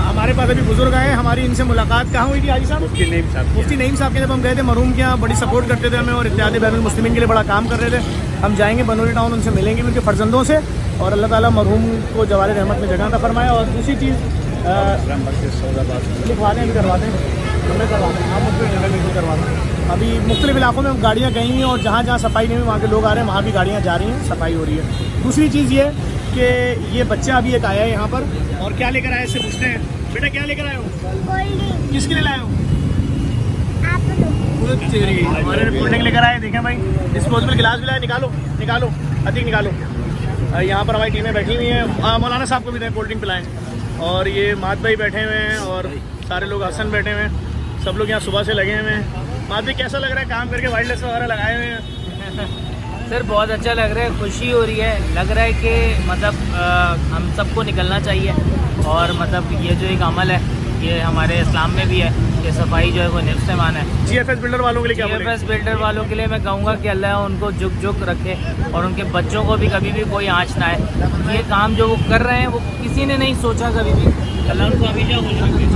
हमारे पास अभी बुजुर्ग आए, हमारी इनसे मुलाकात कहाँ हुई थी हाजी साहब? मुफ्ती नईम साहब के जब हम गए थे मरहूम के यहाँ, बड़ी सपोर्ट करते थे हमें और इत्तेहाद बैनुल मुस्लिमीन के लिए बड़ा काम कर रहे थे। हम जाएंगे बनोली टाउन, उनसे मिलेंगे उनके फर्जंदों से, और अल्लाह ताला मरहूम को जवाल रहमत में जगह अता फरमाए। और दूसरी चीज़ लिखवाते हैं, करवाते हैं, हमें करवाते हैं, आप मुख्तलिफ जगह में करवाते हैं। अभी मुख्तलिफ इलाकों में गाड़ियाँ गई हैं और जहाँ जहाँ सफाई नहीं हुई वहाँ के लोग आ रहे हैं, वहाँ भी गाड़ियाँ जा रही हैं, सफाई हो रही है। दूसरी चीज़ ये कि ये बच्चा अभी एक आया है यहाँ पर, और क्या लेकर आया इससे पूछते हैं। बेटा क्या लेकर आए हो? किसके लिए लाए हो? हमारे कोल्ड ड्रिंक लेकर आए। देखें भाई, डिस्पोजेबल गिलास भी लाए, निकालो निकालो, अधिक निकालो। यहाँ पर हमारी टीमें बैठी हुई हैं, मौलाना साहब को भी दें कोल्ड ड्रिंक पिलाएँ। और ये मात भाई बैठे हुए हैं और सारे लोग हसन बैठे हुए हैं, सब लोग यहाँ सुबह से लगे हुए हैं। मात भाई कैसा लग रहा है काम करके? वाइल्ड लाइफ वगैरह लगाए हुए हैं। सर बहुत अच्छा लग रहा है, खुशी हो रही है। लग रहा है कि मतलब हम सबको निकलना चाहिए, और मतलब ये जो एक अमल है ये हमारे इस्लाम में भी है कि सफाई जो है वो निफ्स ईमान है। जीएफएस बिल्डर वालों के लिए क्या बोलेंगे? जीएफएस बिल्डर वालों के लिए मैं कहूँगा कि अल्लाह उनको झुक रखे और उनके बच्चों को भी कभी भी कोई आँच ना आए। ये काम जो वो कर रहे हैं वो किसी ने नहीं सोचा कभी भी। अल्लाह उनको हमेशा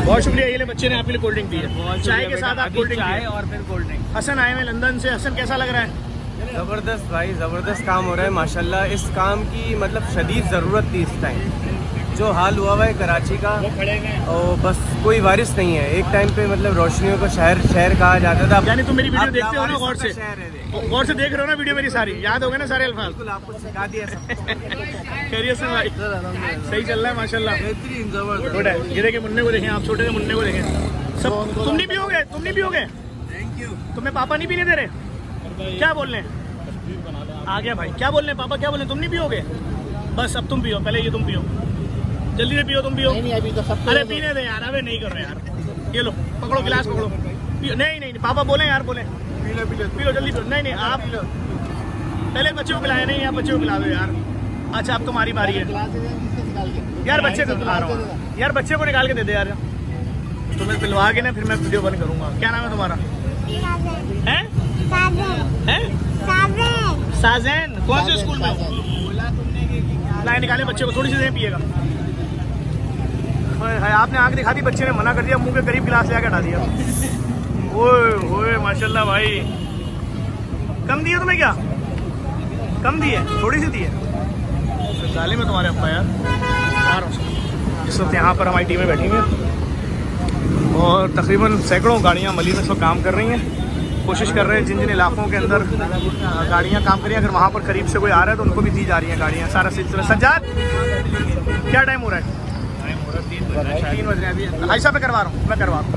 बहुत शुक्रिया। ये बच्चे ने आपके लिए कोल्ड ड्रिंक दी है, चाय के साथ आप कोल्ड ड्रिंक चाय और फिर कोल्ड ड्रिंक। हसन आए हुए लंदन से। हसन कैसा लग रहा है? ज़बरदस्त भाई, ज़बरदस्त काम हो रहा है माशाल्लाह। इस काम की मतलब शदीद ज़रूरत थी इस टाइम। जो हाल हुआ है कराची का, और बस कोई वारिस नहीं है। एक टाइम पे मतलब रोशनियों का शहर कहा जाता था। यानी तुम मेरी वीडियो देखते हो ना गौर से? गौर से देख रहे हो ना वीडियो मेरी सारी? याद हो गए ना सारे अल्फाज? बिल्कुल, आपको सिखा दिया सब। खैरियत से भाई? सही चल रहा है माशाल्लाह, बेहतरीन, जबरदस्त। गुड है। ये देखें मुन्ने को देखें, आप छोटे से मुन्ने को देखें। सब तुम नहीं पियोगे? तुम नहीं पियोगे? Thank you. तुम्हें पापा नहीं पीने दे रहे? क्या बोल रहे हैं? आ गया भाई, क्या बोल रहे हैं पापा? क्या बोल रहे हैं? तुम नहीं पियोगे? बस अब तुम पियो, पहले ये तुम पियो, जल्दी से पियो, तुम पियो। नहीं अभी तो सब। अरे पीने दे यार, अबे नहीं कर रहे यार। ये लो पकड़ो, गिलास पकड़ो, पियो। नहीं पापा बोले यार, बोले पी लो जल्दी पियो। नहीं आप पहले बच्चे को पिलाए। नहीं आप बच्चे को पिला दो यार। अच्छा अब तुम्हारी बारी है यार। बच्चे को पिला रहा हूँ यार, बच्चे को निकाल के दे दे यार। तुम्हें पिलवा के ना फिर मैं वीडियो बंद करूँगा। क्या नाम है तुम्हारा? साजन। कौन से स्कूल में हो? लाए निकाले बच्चे को, थोड़ी सी देर पिएगा। आपने आंख दिखा दी, बच्चे ने मना कर दिया, मुंह के करीब गिलास लेकर हटा दिया। ओए माशाल्लाह भाई। कम दिए तुम्हें? क्या कम दिए? थोड़ी सी दिए। गाले में तुम्हारे अप्पा यार। इस वक्त यहाँ पर हमारी टीमें बैठी हुई हैं और तकरीबन सैकड़ों गाड़ियाँ मली में इस वक्त काम कर रही हैं। कोशिश कर रहे हैं जिन जिन इलाकों के अंदर गाड़ियाँ काम करिए, अगर वहाँ पर करीब से कोई आ रहा है तो उनको भी दी जा रही हैं गाड़ियाँ। सारा सिलसिला। सज्जाद क्या टाइम हो रहा है? 3 बज रहे हैं अभी। भाई साहब मैं करवा रहा हूँ, मैं करवा रहा हूँ।